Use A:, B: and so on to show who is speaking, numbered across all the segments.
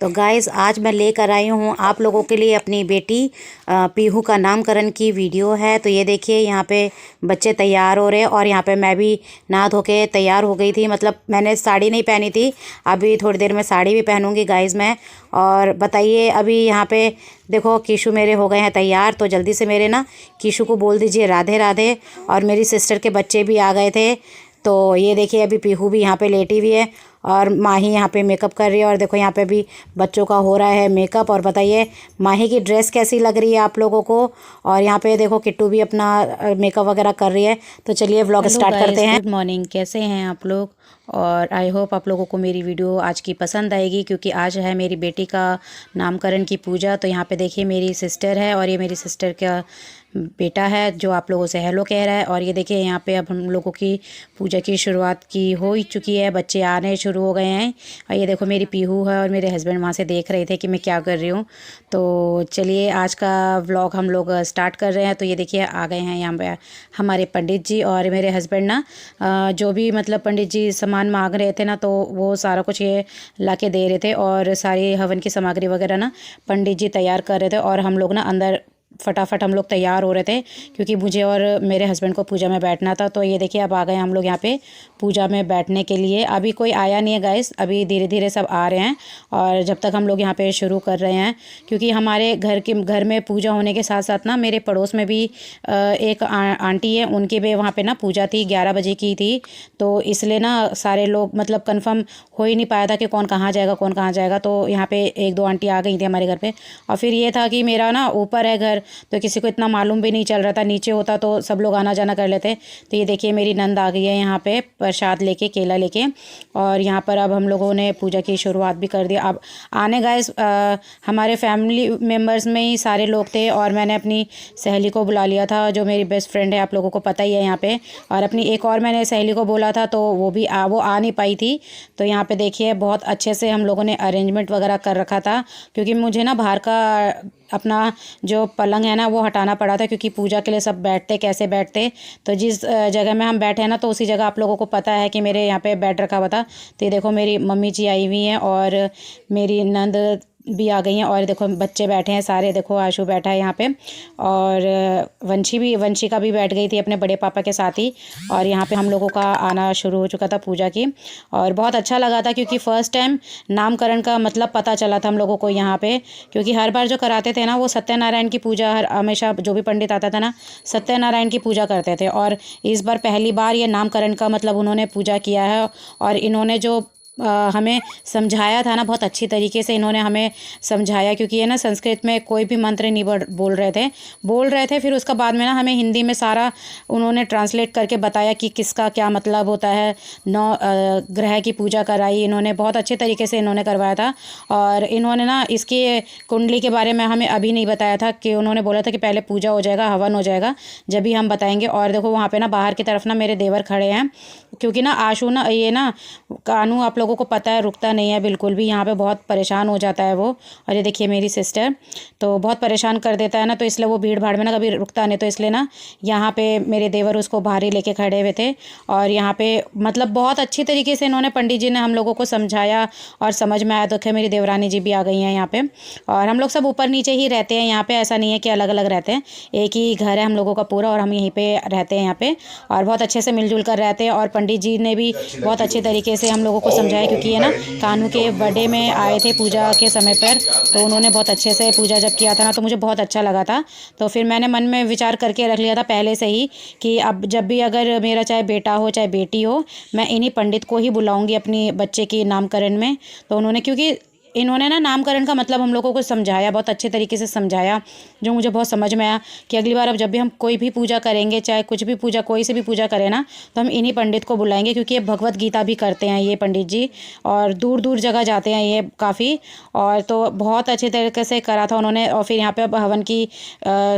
A: तो गाइज़ आज मैं लेकर आई हूँ आप लोगों के लिए अपनी बेटी पीहू का नामकरण की वीडियो है। तो ये देखिए यहाँ पे बच्चे तैयार हो रहे हैं और यहाँ पे मैं भी नहा धो के तैयार हो गई थी। मतलब मैंने साड़ी नहीं पहनी थी, अभी थोड़ी देर में साड़ी भी पहनूंगी गाइज़ मैं। और बताइए अभी यहाँ पे देखो कीशु मेरे हो गए हैं तैयार। तो जल्दी से मेरे ना कीशु को बोल दीजिए राधे राधे। और मेरी सिस्टर के बच्चे भी आ गए थे। तो ये देखिए अभी पीहू भी यहाँ पे लेटी हुई है और माही यहाँ पे मेकअप कर रही है। और देखो यहाँ पे भी बच्चों का हो रहा है मेकअप। और बताइए माही की ड्रेस कैसी लग रही है आप लोगों को। और यहाँ पे देखो किट्टू भी अपना मेकअप वगैरह कर रही है। तो चलिए व्लॉग स्टार्ट करते हैं।
B: गुड मॉर्निंग, कैसे हैं आप लोग। और आई होप आप लोगों को मेरी वीडियो आज की पसंद आएगी, क्योंकि आज है मेरी बेटी का नामकरण की पूजा। तो यहाँ पे देखिए मेरी सिस्टर है और ये मेरी सिस्टर का बेटा है जो आप लोगों से हेलो कह रहा है। और ये देखिए यहाँ पे अब हम लोगों की पूजा की शुरुआत की हो ही चुकी है, बच्चे आने शुरू हो गए हैं। और ये देखो मेरी पीहू है और मेरे हस्बैंड वहाँ से देख रहे थे कि मैं क्या कर रही हूँ। तो चलिए आज का व्लॉग हम लोग स्टार्ट कर रहे हैं। तो ये देखिए आ गए हैं यहाँ पे हमारे पंडित जी और मेरे हस्बैंड ना जो भी मतलब पंडित जी सामान मांग रहे थे ना, तो वो सारा कुछ ये ला के दे रहे थे। और सारी हवन की सामग्री वगैरह ना पंडित जी तैयार कर रहे थे और हम लोग ना अंदर फटाफट हम लोग तैयार हो रहे थे, क्योंकि मुझे और मेरे हस्बैंड को पूजा में बैठना था। तो ये देखिए अब आ गए हम लोग यहाँ पे पूजा में बैठने के लिए। अभी कोई आया नहीं है गाइस, अभी धीरे धीरे सब आ रहे हैं। और जब तक हम लोग यहाँ पे शुरू कर रहे हैं, क्योंकि हमारे घर में पूजा होने के साथ साथ ना मेरे पड़ोस में भी एक आंटी है, उनकी भी वहाँ पे ना पूजा थी, 11 बजे की थी। तो इसलिए ना सारे लोग मतलब कंफर्म हो ही नहीं पाया था कि कौन कहाँ जाएगा कौन कहाँ जाएगा। तो यहाँ पे एक दो आंटी आ गई थी हमारे घर पे। और फिर ये था कि मेरा ना ऊपर है घर, तो किसी को इतना मालूम भी नहीं चल रहा था, नीचे होता तो सब लोग आना जाना कर लेते। तो ये देखिए मेरी नंद आ गई है यहाँ पे प्रसाद लेके, केला लेके। और यहाँ पर अब हम लोगों ने पूजा की शुरुआत भी कर दी। अब आने गाइस हमारे फैमिली मेम्बर्स में ही सारे लोग थे और मैंने अपनी सहेली को बुला लिया था जो मेरी बेस्ट फ्रेंड है, आप लोगों को पता ही है यहाँ पे। और अपनी एक और मैंने सहेली को बोला था, तो वो आ नहीं पाई थी। तो यहाँ पे देखिए बहुत अच्छे से हम लोगों ने अरेंजमेंट वगैरह कर रखा था, क्योंकि मुझे ना बाहर का अपना जो पलंग है ना वो हटाना पड़ा था, क्योंकि पूजा के लिए सब बैठते कैसे बैठते। तो जिस जगह में हम बैठे हैं ना, तो उसी जगह आप लोगों को पता है कि मेरे यहाँ पे बेड रखा हुआ था। तो ये देखो मेरी मम्मी जी आई हुई हैं और मेरी नंद भी आ गई हैं। और देखो बच्चे बैठे हैं सारे, देखो आशु बैठा है यहाँ पे। और वंशिका भी बैठ गई थी अपने बड़े पापा के साथ ही। और यहाँ पे हम लोगों का आना शुरू हो चुका था पूजा की। और बहुत अच्छा लगा था, क्योंकि फ़र्स्ट टाइम नामकरण का मतलब पता चला था हम लोगों को यहाँ पे। क्योंकि हर बार जो कराते थे ना वो सत्यनारायण की पूजा, हमेशा जो भी पंडित आता था ना सत्यनारायण की पूजा करते थे। और इस बार पहली बार ये नामकरण का मतलब उन्होंने पूजा किया है। और इन्होंने जो हमें समझाया था ना, बहुत अच्छी तरीके से इन्होंने हमें समझाया, क्योंकि ये ना संस्कृत में कोई भी मंत्र नहीं बोल रहे थे। फिर उसका बाद में ना हमें हिंदी में सारा उन्होंने ट्रांसलेट करके बताया कि किसका क्या मतलब होता है। 9 ग्रह की पूजा कराई इन्होंने, बहुत अच्छे तरीके से इन्होंने करवाया था। और इन्होंने ना इसकी कुंडली के बारे में हमें अभी नहीं बताया था, कि उन्होंने बोला था कि पहले पूजा हो जाएगा, हवन हो जाएगा, जब भी हम बताएंगे। और देखो वहाँ पे ना बाहर की तरफ ना मेरे देवर खड़े हैं, क्योंकि ना आशु ना ये ना कानू आप लोगों को पता है रुकता नहीं है बिल्कुल भी, यहाँ पे बहुत परेशान हो जाता है वो। और ये देखिए मेरी सिस्टर तो बहुत परेशान कर देता है ना, तो इसलिए वो भीड़ भाड़ में ना कभी रुकता नहीं। तो इसलिए ना यहाँ पे मेरे देवर उसको बाहर ही लेके खड़े हुए थे। और यहाँ पे मतलब बहुत अच्छी तरीके से इन्होंने पंडित जी ने हम लोगों को समझाया और समझ में आया। तो क्या मेरी देवरानी जी भी आ गई हैं यहाँ पे। और हम लोग सब ऊपर नीचे ही रहते हैं यहाँ पे, ऐसा नहीं है कि अलग अलग रहते हैं, एक ही घर है हम लोगों का पूरा और हम यहीं पे रहते हैं यहाँ पे। और बहुत अच्छे से मिलजुल कर रहते हैं। और पंडित जी ने भी बहुत अच्छे तरीके से हम लोगों को समझाया, क्योंकि ये ना कानू के बर्थडे में आए थे पूजा के समय पर। तो उन्होंने बहुत अच्छे से पूजा जब किया था ना, तो मुझे बहुत अच्छा लगा था। तो फिर मैंने मन में विचार करके रख लिया था पहले से ही कि अब जब भी अगर मेरा चाहे बेटा हो चाहे बेटी हो, मैं इन्हीं पंडित को ही बुलाऊंगी अपनी बच्चे की नामकरण में। तो उन्होंने, क्योंकि इन्होंने ना नामकरण का मतलब हम लोगों को समझाया, बहुत अच्छे तरीके से समझाया, जो मुझे बहुत समझ में आया कि अगली बार अब जब भी हम कोई भी पूजा करेंगे, चाहे कुछ भी पूजा कोई से भी पूजा करें ना, तो हम इन्हीं पंडित को बुलाएंगे, क्योंकि ये भगवत गीता भी करते हैं ये पंडित जी। और दूर दूर जगह जाते हैं ये काफ़ी। और तो बहुत अच्छे तरीके से करा था उन्होंने। और फिर यहाँ पे अब हवन की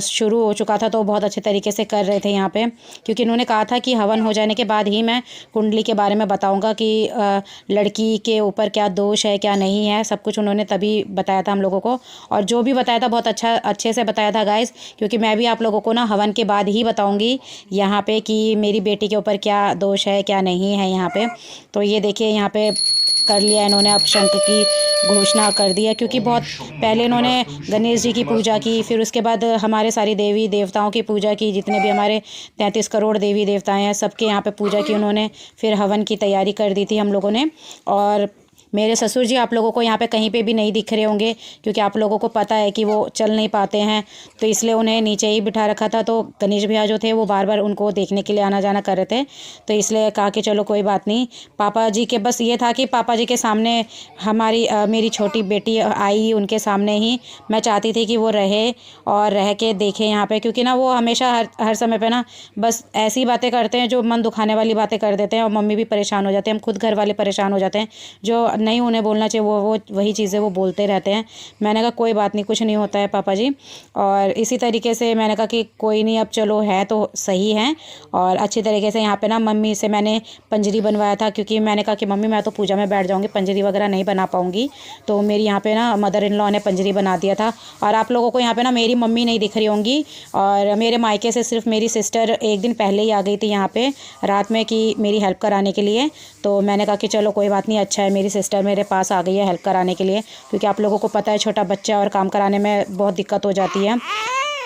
B: शुरू हो चुका था, तो बहुत अच्छे तरीके से कर रहे थे यहाँ पे, क्योंकि इन्होंने कहा था कि हवन हो जाने के बाद ही मैं कुंडली के बारे में बताऊँगा कि लड़की के ऊपर क्या दोष है क्या नहीं है, सब कुछ उन्होंने तभी बताया था हम लोगों को। और जो भी बताया था बहुत अच्छे से बताया था गाइस, क्योंकि मैं भी आप लोगों को ना हवन के बाद ही बताऊंगी यहाँ पे कि मेरी बेटी के ऊपर क्या दोष है क्या नहीं है यहाँ पे। तो ये देखिए यहाँ पे कर लिया इन्होंने, अब शंख की घोषणा कर दी है। क्योंकि बहुत पहले इन्होंने गणेश जी की पूजा की, फिर उसके बाद हमारे सारी देवी देवताओं की पूजा की, जितने भी हमारे 33 करोड़ देवी देवताएं हैं सबके यहाँ पे पूजा की उन्होंने। फिर हवन की तैयारी कर दी थी हम लोगों ने। और मेरे ससुर जी आप लोगों को यहाँ पे कहीं पे भी नहीं दिख रहे होंगे, क्योंकि आप लोगों को पता है कि वो चल नहीं पाते हैं, तो इसलिए उन्हें नीचे ही बिठा रखा था। तो गणेश भैया जो थे वो बार बार उनको देखने के लिए आना जाना कर रहे थे, तो इसलिए कहा कि चलो कोई बात नहीं। पापा जी के बस ये था कि पापा जी के सामने मेरी छोटी बेटी आई, उनके सामने ही मैं चाहती थी कि वो रहे और रह के देखे यहाँ पे। क्योंकि ना वो हमेशा हर समय पे ना बस ऐसी बातें करते हैं जो मन दुखाने वाली बातें कर देते हैं, और मम्मी भी परेशान हो जाते हैं, हम खुद घर वाले परेशान हो जाते हैं। जो नहीं उन्हें बोलना चाहिए वो वही चीज़ें वो बोलते रहते हैं। मैंने कहा कोई बात नहीं, कुछ नहीं होता है पापा जी। और इसी तरीके से मैंने कहा कि कोई नहीं, अब चलो है तो सही है। और अच्छी तरीके से यहाँ पे ना मम्मी से मैंने पंजरी बनवाया था, क्योंकि मैंने कहा कि मम्मी मैं तो पूजा में बैठ जाऊँगी, पंजरी वगैरह नहीं बना पाऊँगी। तो मेरी यहाँ पे ना मदर इन लॉ ने पंजरी बना दिया था। और आप लोगों को यहाँ पे ना मेरी मम्मी नहीं दिख रही होंगी, और मेरे मायके से सिर्फ मेरी सिस्टर एक दिन पहले ही आ गई थी यहाँ पे रात में कि मेरी हेल्प कराने के लिए। तो मैंने कहा कि चलो कोई बात नहीं, अच्छा है मेरी सिस्टर मेरे पास आ गई है हेल्प कराने के लिए, क्योंकि आप लोगों को पता है छोटा बच्चा और काम कराने में बहुत दिक्कत हो जाती है।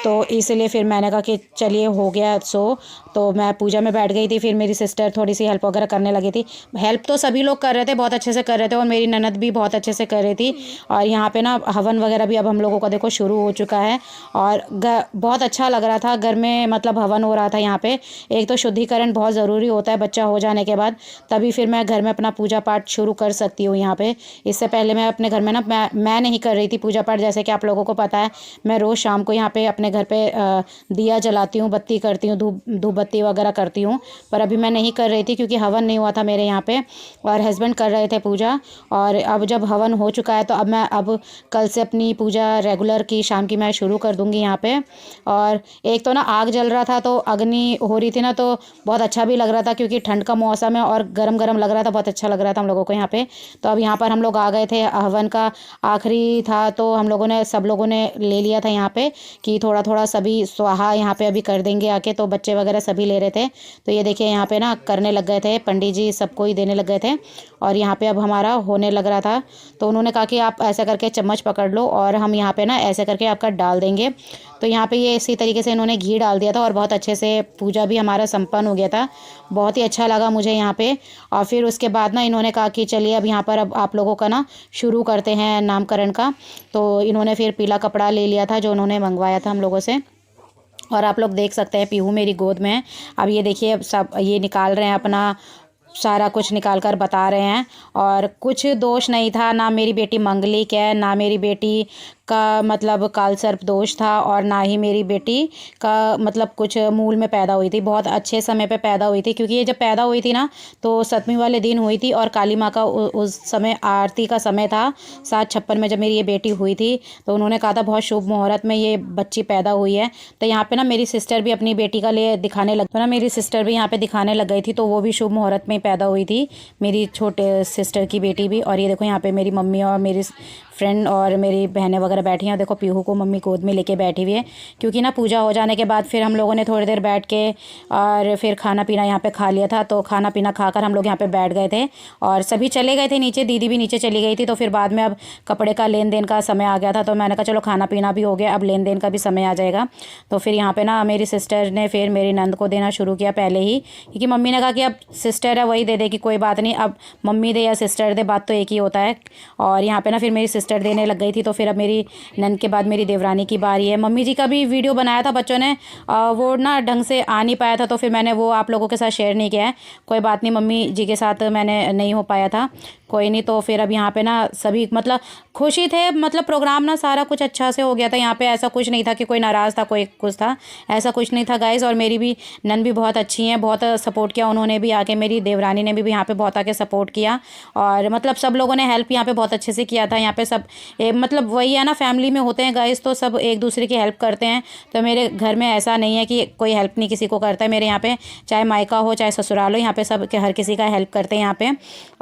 B: तो इसलिए फिर मैंने कहा कि चलिए हो गया सो। तो मैं पूजा में बैठ गई थी, फिर मेरी सिस्टर थोड़ी सी हेल्प वगैरह करने लगी थी। हेल्प तो सभी लोग कर रहे थे, बहुत अच्छे से कर रहे थे, और मेरी ननद भी बहुत अच्छे से कर रही थी। और यहाँ पे ना हवन वगैरह भी अब हम लोगों का देखो शुरू हो चुका है, और बहुत अच्छा लग रहा था घर में, मतलब हवन हो रहा था यहाँ पे। एक तो शुद्धिकरण बहुत ज़रूरी होता है बच्चा हो जाने के बाद, तभी फिर मैं घर में अपना पूजा पाठ शुरू कर सकती हूँ यहाँ पे। इससे पहले मैं अपने घर में ना मैं नहीं कर रही थी पूजा पाठ, जैसे कि आप लोगों को पता है मैं रोज़ शाम को यहाँ पे अपने घर पे दिया जलाती हूँ, बत्ती करती हूँ, धूप बत्ती वगैरह करती हूँ। पर अभी मैं नहीं कर रही थी क्योंकि हवन नहीं हुआ था मेरे यहाँ पे, और हस्बैंड कर रहे थे पूजा। और अब जब हवन हो चुका है तो अब मैं कल से अपनी पूजा रेगुलर की शाम की मैं शुरू कर दूँगी यहाँ पे। और एक तो ना आग जल रहा था, तो अग्नि हो रही थी ना, तो बहुत अच्छा भी लग रहा था, क्योंकि ठंड का मौसम है और गरम गरम लग रहा था, बहुत अच्छा लग रहा था हम लोगों को यहाँ पे। तो अब यहाँ पर हम लोग आ गए थे, हवन का आखिरी था, तो हम लोगों ने सब लोगों ने ले लिया था यहाँ पे कि थोड़ा थोड़ा सभी स्वाहा यहाँ पे अभी कर देंगे आके। तो बच्चे वगैरह सभी ले रहे थे, तो ये देखिए यहाँ पे ना करने लग गए थे, पंडित जी सबको ही देने लग गए थे। और यहाँ पे अब हमारा होने लग रहा था, तो उन्होंने कहा कि आप ऐसा करके चम्मच पकड़ लो और हम यहाँ पे ना ऐसे करके आपका डाल देंगे। तो यहाँ पे ये इसी तरीके से इन्होंने घी डाल दिया था, और बहुत अच्छे से पूजा भी हमारा संपन्न हो गया था। बहुत ही अच्छा लगा मुझे यहाँ पे। और फिर उसके बाद ना इन्होंने कहा कि चलिए अब यहाँ पर अब आप लोगों का ना शुरू करते हैं नामकरण का। तो इन्होंने फिर पीला कपड़ा ले लिया था जो उन्होंने मंगवाया था हम लोगों से। और आप लोग देख सकते हैं पीहू मेरी गोद में है। अब ये देखिए, अब सब ये निकाल रहे हैं, अपना सारा कुछ निकाल कर बता रहे हैं। और कुछ दोष नहीं था, ना मेरी बेटी मंगलिक है, ना मेरी बेटी का मतलब काल सर्प दोष था, और ना ही मेरी बेटी का मतलब कुछ मूल में पैदा हुई थी। बहुत अच्छे समय पे पैदा हुई थी, क्योंकि ये जब पैदा हुई थी ना तो 7वीं वाले दिन हुई थी, और काली माँ का उस समय आरती का समय था 7:56 में जब मेरी ये बेटी हुई थी। तो उन्होंने कहा था बहुत शुभ मुहूर्त में ये बच्ची पैदा हुई है। तो यहाँ पे ना मेरी सिस्टर भी अपनी बेटी का लिए दिखाने लग, तो ना मेरी सिस्टर भी यहाँ पे दिखाने लग गई थी, तो वो भी शुभ मुहूर्त में पैदा हुई थी मेरी छोटे सिस्टर की बेटी भी। और ये देखो यहाँ पे मेरी मम्मी और मेरी फ्रेंड और मेरी बहनें वगैरह बैठी हैं। देखो पीहू को मम्मी गोद में लेके बैठी हुई है, क्योंकि ना पूजा हो जाने के बाद फिर हम लोगों ने थोड़ी देर बैठ के और फिर खाना पीना यहाँ पे खा लिया था। तो खाना पीना खाकर हम लोग यहाँ पे बैठ गए थे, और सभी चले गए थे नीचे, दीदी भी नीचे चली गई थी। तो फिर बाद में अब कपड़े का लेन देन का समय आ गया था, तो मैंने कहा चलो खाना पीना भी हो गया, अब लेन देन का भी समय आ जाएगा। तो फिर यहाँ पे ना मेरी सिस्टर ने फिर मेरी नंद को देना शुरू किया पहले ही, क्योंकि मम्मी ने कहा कि अब सिस्टर है वही दे दे, कि कोई बात नहीं, अब मम्मी दे या सिस्टर दे बात तो एक ही होता है। और यहाँ पे ना फिर मेरी सिस्टर देने लग गई थी, तो फिर अब मेरी नंद के बाद मेरी देवरानी की बारी है। मम्मी जी का भी वीडियो बनाया था बच्चों ने, वो ना ढंग से आ नहीं पाया था, तो फिर मैंने वो आप लोगों के साथ शेयर नहीं किया है। कोई बात नहीं, मम्मी जी के साथ मैंने नहीं हो पाया था, कोई नहीं। तो फिर अब यहाँ पे ना सभी मतलब खुशी थे, मतलब प्रोग्राम ना सारा कुछ अच्छा से हो गया था यहाँ पे। ऐसा कुछ नहीं था कि कोई नाराज़ था, कोई कुछ था, ऐसा कुछ नहीं था गाइज़। और मेरी भी नंद भी बहुत अच्छी हैं, बहुत सपोर्ट किया उन्होंने भी आके, मेरी देवरानी ने भी यहाँ पे बहुत आके सपोर्ट किया। और मतलब सब लोगों ने हेल्प यहाँ पे बहुत अच्छे से किया था। यहाँ पे सब मतलब वही है ना, फैमिली में होते हैं गाइज़, तो सब एक दूसरे की हेल्प करते हैं। तो मेरे घर में ऐसा नहीं है कि कोई हेल्प नहीं किसी को करता है। मेरे यहाँ पे चाहे मायका हो चाहे ससुराल हो, यहाँ पे सब हर किसी का हेल्प करते हैं यहाँ पे।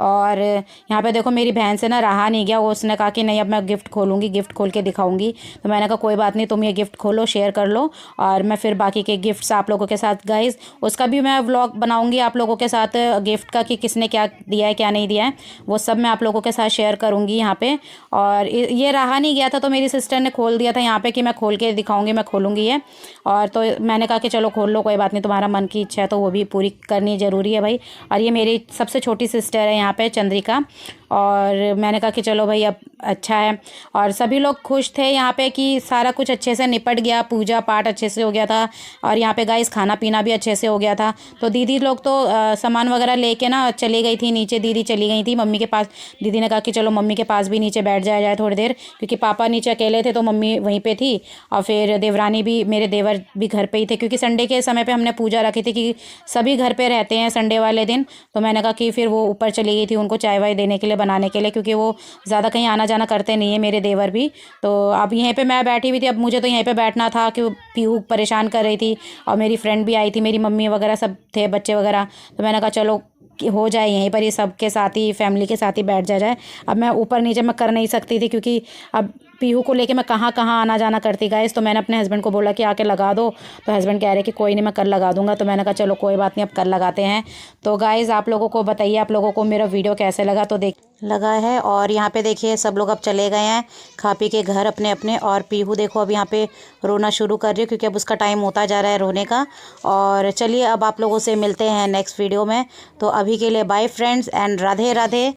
B: और यहाँ पे देखो मेरी बहन से ना रहा नहीं गया, वो उसने कहा कि नहीं अब मैं गिफ्ट खोलूँगी, गिफ्ट खोल के दिखाऊंगी। तो मैंने कहा कोई बात नहीं, तुम ये गिफ्ट खोलो, शेयर कर लो, और मैं फिर बाकी के गिफ्ट्स आप लोगों के साथ गाइस उसका भी मैं व्लॉग बनाऊँगी आप लोगों के साथ, गिफ्ट का कि किसने क्या दिया है क्या नहीं दिया है, वो सब मैं आप लोगों के साथ शेयर करूँगी यहाँ पे। और ये रहा नहीं गया था तो मेरी सिस्टर ने खोल दिया था यहाँ पे कि मैं खोल के दिखाऊँगी, मैं खोलूँगी ये। और तो मैंने कहा कि चलो खोल लो, कोई बात नहीं, तुम्हारा मन की इच्छा है तो वो भी पूरी करनी ज़रूरी है भाई। और ये मेरी सबसे छोटी सिस्टर है यहाँ पे, चंद्रिका। और मैंने कहा कि चलो भाई अब अच्छा है। और सभी लोग खुश थे यहाँ पे कि सारा कुछ अच्छे से निपट गया, पूजा पाठ अच्छे से हो गया था, और यहाँ पे गाइस खाना पीना भी अच्छे से हो गया था। तो दीदी लोग तो सामान वगैरह लेके ना चली गई थी नीचे, दीदी चली गई थी मम्मी के पास। दीदी ने कहा कि चलो मम्मी के पास भी नीचे बैठ जाया जाए थोड़ी देर, क्योंकि पापा नीचे अकेले थे तो मम्मी वहीं पे थी, और फिर देवरानी भी, मेरे देवर भी घर पे ही थे, क्योंकि संडे के समय पे हमने पूजा रखी थी कि सभी घर पे रहते हैं संडे वाले दिन। तो मैंने कहा कि फिर वो ऊपर चली गई थी उनको चाय वाय देने के लिए, बनाने के लिए, क्योंकि वो ज़्यादा कहीं आना जाना करते नहीं है मेरे देवर भी। तो अब यहीं पे मैं बैठी हुई थी, अब मुझे तो यहीं पे बैठना था कि पीहू परेशान कर रही थी, और मेरी फ्रेंड भी आई थी, मेरी मम्मी वगैरह सब थे, बच्चे वगैरह। तो मैंने कहा चलो कि हो जाए यहीं पर, ये सब के साथ ही, फैमिली के साथ ही बैठ जाए। अब मैं ऊपर नीचे मैं कर नहीं सकती थी, क्योंकि अब पीहू को लेके मैं कहाँ कहाँ आना जाना करती गाइस। तो मैंने अपने हस्बैंड को बोला कि आके लगा दो, तो हस्बैंड कह रहे कि कोई नहीं मैं कल लगा दूंगा। तो मैंने कहा चलो कोई बात नहीं, अब कल लगाते हैं। तो गाइस आप लोगों को बताइए, आप लोगों को मेरा वीडियो कैसे लगा, तो देख लगा है। और यहाँ पे देखिए सब लोग अब चले गए हैं खा पी के घर अपने अपने, और पीहू देखो अब यहाँ पे रोना शुरू कर रही है, क्योंकि अब उसका टाइम होता जा रहा है रोने का। और चलिए अब आप लोगों से मिलते हैं नेक्स्ट वीडियो में। तो अभी के लिए bye friends and Radhe Radhe.